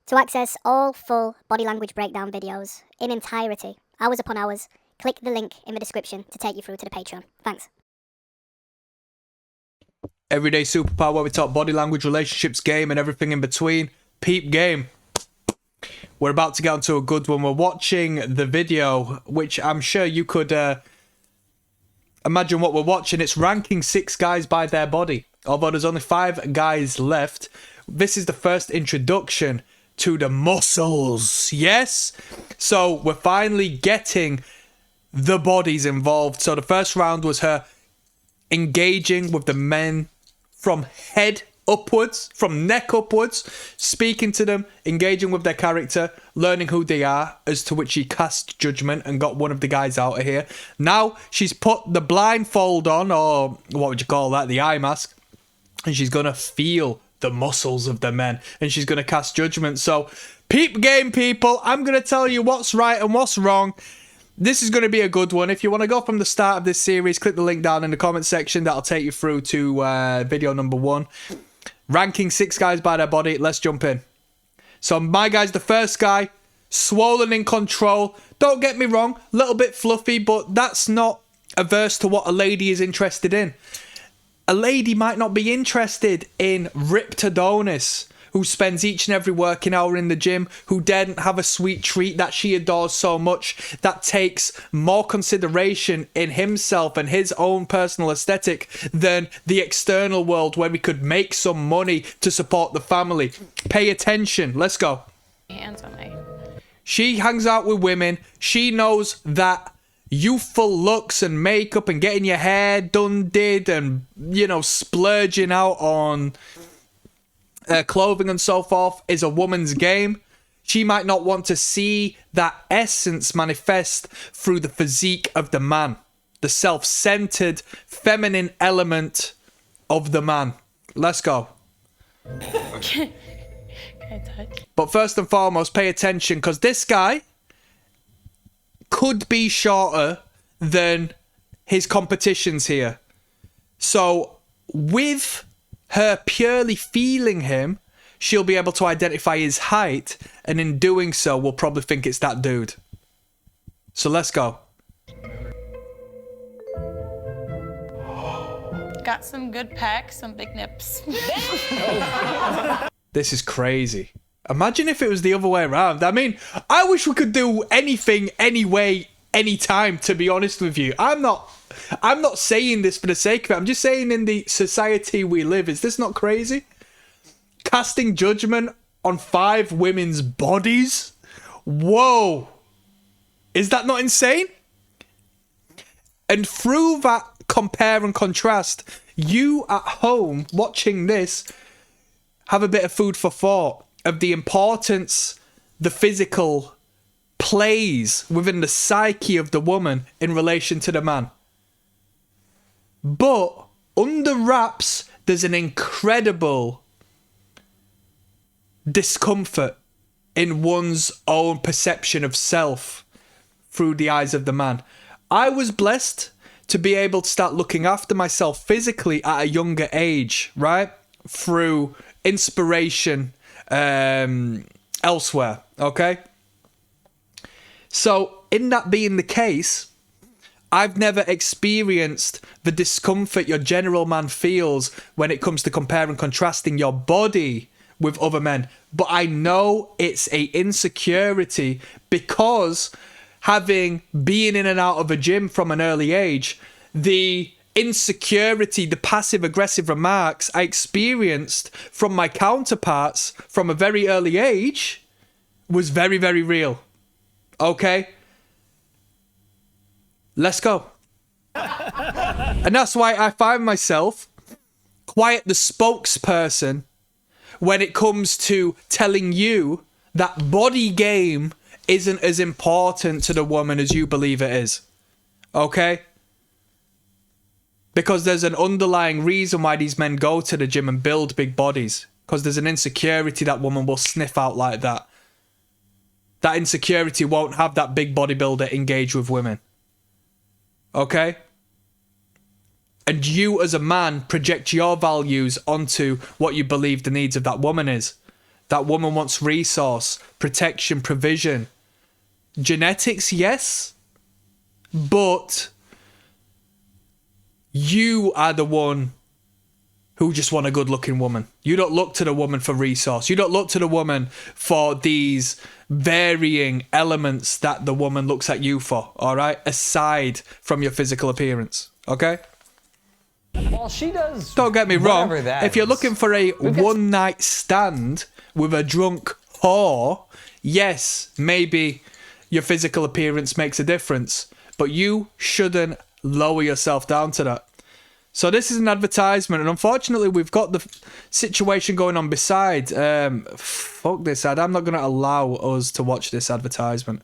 To access all full body language breakdown videos in entirety, hours upon hours, click the link in the description to take you through to the Patreon. Thanks. Everyday Superpower, where we talk body language, relationships, game, and everything in between. Peep game. We're about to get onto a good one. We're watching the video, which I'm sure you could imagine what we're watching. It's ranking 6 guys by their body. Although there's only 5 guys left. This is the first introduction to the muscles. Yes? So we're finally getting the bodies involved. So the first round was her engaging with the men from head upwards, from neck upwards, speaking to them, engaging with their character, learning who they are, as to which she cast judgment and got one of the guys out of here. Now she's put the blindfold on, or what would you call that, the eye mask, and she's gonna feel the muscles of the men, and she's gonna cast judgment. So peep game, people. I'm gonna tell you what's right and what's wrong. This is going to be a good one. If you want to go from the start of this series, click the link down in the comment section. That'll take you through to video number 1. Ranking 6 guys by their body. Let's jump in. So my guy's the first guy. Swollen in control. Don't get me wrong. A little bit fluffy, but that's not averse to what a lady is interested in. A lady might not be interested in ripped Adonis, who spends each and every working hour in the gym, who daren't have a sweet treat that she adores so much, that takes more consideration in himself and his own personal aesthetic than the external world where we could make some money to support the family. Pay attention. Let's go. Hands on my... She hangs out with women. She knows that youthful looks and makeup and getting your hair done and, you know, splurging out on clothing and so forth is a woman's game. She might not want to see that essence manifest through the physique of the man, the self-centered feminine element of the man. Let's go. Can I touch? But first and foremost, pay attention, because this guy could be shorter than his competitions here. So with her purely feeling him, she'll be able to identify his height, and in doing so, we'll probably think it's that dude. So let's go. Got some good pecs, some big nips. This is crazy. Imagine if it was the other way around. I mean, I wish we could do anything, anyway, anytime, to be honest with you. I'm not saying this for the sake of it. I'm just saying, in the society we live, is this not crazy? Casting judgment on 5 women's bodies? Whoa. Is that not insane? And through that compare and contrast, you at home watching this have a bit of food for thought of the importance the physical plays within the psyche of the woman in relation to the man. But under wraps, there's an incredible discomfort in one's own perception of self through the eyes of the man. I was blessed to be able to start looking after myself physically at a younger age, right? Through inspiration elsewhere, okay? So, in that being the case, I've never experienced the discomfort your general man feels when it comes to comparing and contrasting your body with other men. But I know it's a insecurity because having been in and out of a gym from an early age, the insecurity, the passive-aggressive remarks I experienced from my counterparts from a very early age was very, very real. Okay? Let's go. And that's why I find myself quite the spokesperson when it comes to telling you that body game isn't as important to the woman as you believe it is. Okay? Because there's an underlying reason why these men go to the gym and build big bodies. Because there's an insecurity that woman will sniff out like that. That insecurity won't have that big bodybuilder engage with women. Okay? And you as a man project your values onto what you believe the needs of that woman is. That woman wants resource, protection, provision. Genetics, yes. But you are the one who just want a good-looking woman. You don't look to the woman for resource. You don't look to the woman for these varying elements that the woman looks at you for, all right? Aside from your physical appearance, okay? Well, she does. Don't get me wrong. whatever that If you're is. looking for a one-night stand with a drunk whore, yes, maybe your physical appearance makes a difference, but you shouldn't lower yourself down to that. So this is an advertisement, and unfortunately we've got the situation going on beside. Fuck this ad. I'm not going to allow us to watch this advertisement.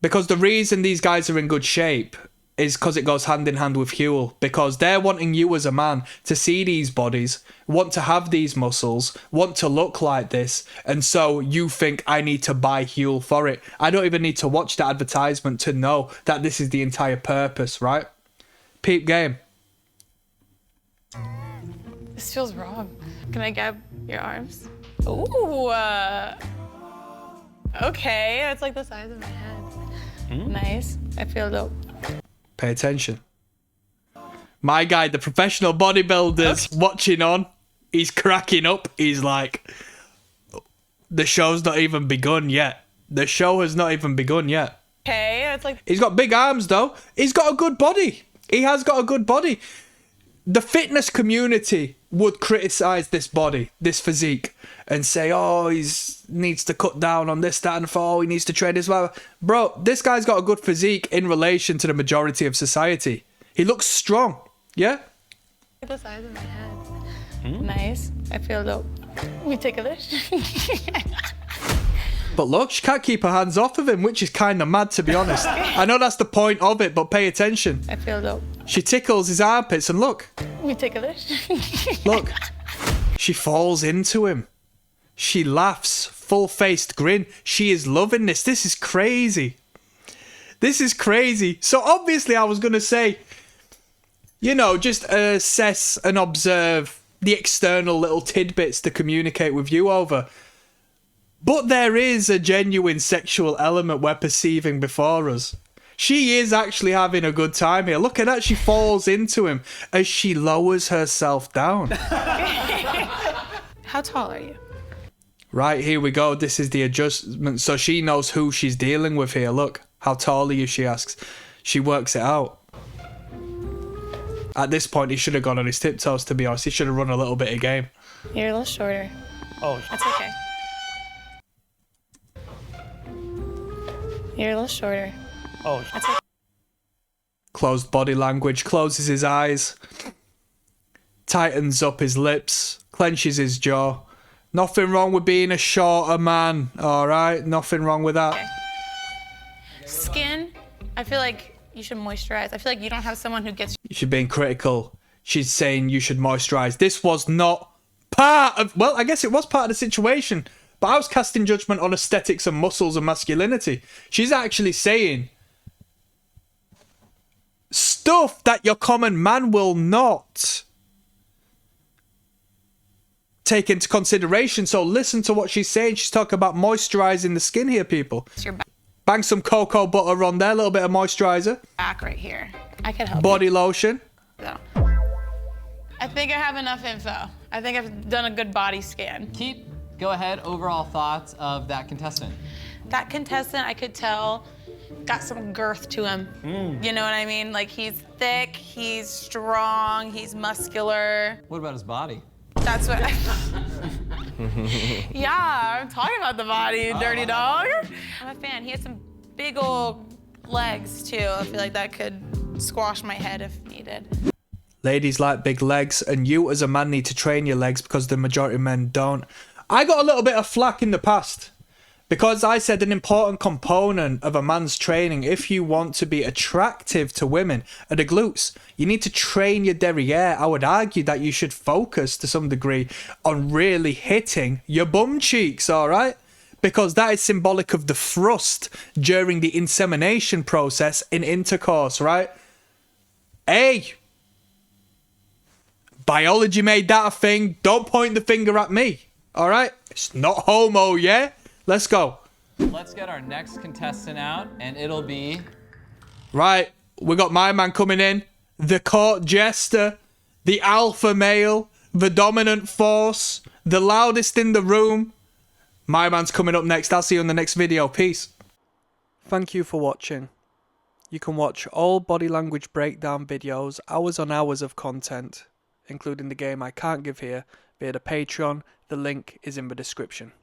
Because the reason these guys are in good shape is because it goes hand in hand with Huel. Because they're wanting you as a man to see these bodies, want to have these muscles, want to look like this, and so you think I need to buy Huel for it. I don't even need to watch the advertisement to know that this is the entire purpose, right? Peep game. This feels wrong. Can I grab your arms? Ooh. Okay, it's like the size of my head. Nice. I feel dope. Pay attention. My guy, the professional bodybuilder's watching on. He's cracking up. He's like, the show's not even begun yet. The show has not even begun yet. Okay, it's like He's got big arms, though. He's got a good body. He has got a good body. The fitness community would criticize this body, this physique, and say, oh, he needs to cut down on this, that, and fall. He needs to train as well. Bro, this guy's got a good physique in relation to the majority of society. He looks strong. Yeah? the size of my head. Nice. I feel dope. We take a look. But look, she can't keep her hands off of him, which is kind of mad, to be honest. I know that's the point of it, but pay attention. I feel dope. She tickles his armpits, and look. We take a look. Look. She falls into him. She laughs, full-faced grin. She is loving this. This is crazy. This is crazy. So obviously I was going to say, you know, just assess and observe the external little tidbits to communicate with you over. But there is a genuine sexual element we're perceiving before us. She is actually having a good time here. Look at that. She falls into him as she lowers herself down. How tall are you? Right, here we go. This is the adjustment. So she knows who she's dealing with here. Look, how tall are you, she asks. She works it out. At this point, he should have gone on his tiptoes, to be honest. He should have run a little bit of game. You're a little shorter. Oh, That's okay. You're a little shorter. oh, That's okay. Closed body language, closes his eyes, tightens up his lips, clenches his jaw. Nothing wrong with being a shorter man, alright? Nothing wrong with that. Skin, I feel like you should moisturize. I feel like you don't have someone who gets She's being critical. She's saying you should moisturise. This was not part of... Well, I guess it was part of the situation. But I was casting judgment on aesthetics and muscles and masculinity. She's actually saying stuff that your common man will not take into consideration. So listen to what she's saying. She's talking about moisturising the skin here, people. your Bang some cocoa butter on there, a little bit of moisturiser. back right here. I could help Body lotion. you, though. I think I have enough info. I think I've done a good body scan. Keep, go ahead, overall thoughts of that contestant. That contestant, I could tell, got some girth to him. You know what I mean? Like, he's thick, he's strong, he's muscular. What about his body? That's what I... Yeah, I'm talking about the body, you dirty dog. I'm a fan. He has some big old legs, too. I feel like that could squash my head if needed. Ladies like big legs, and you as a man need to train your legs because the majority of men don't. I got a little bit of flack in the past because I said an important component of a man's training, if you want to be attractive to women, are the glutes. You need to train your derriere. I would argue that you should focus to some degree on really hitting your bum cheeks, all right? Because that is symbolic of the thrust during the insemination process in intercourse, right? Hey! Biology made that a thing. Don't point the finger at me. All right? It's not homo, yeah? Let's go. Let's get our next contestant out, and it'll be... Right, we got my man coming in. The court jester, the alpha male, the dominant force, the loudest in the room. My man's coming up next. I'll see you in the next video. Peace. Thank you for watching. You can watch all body language breakdown videos, hours on hours of content, including the game I can't give here, via the Patreon. The link is in the description.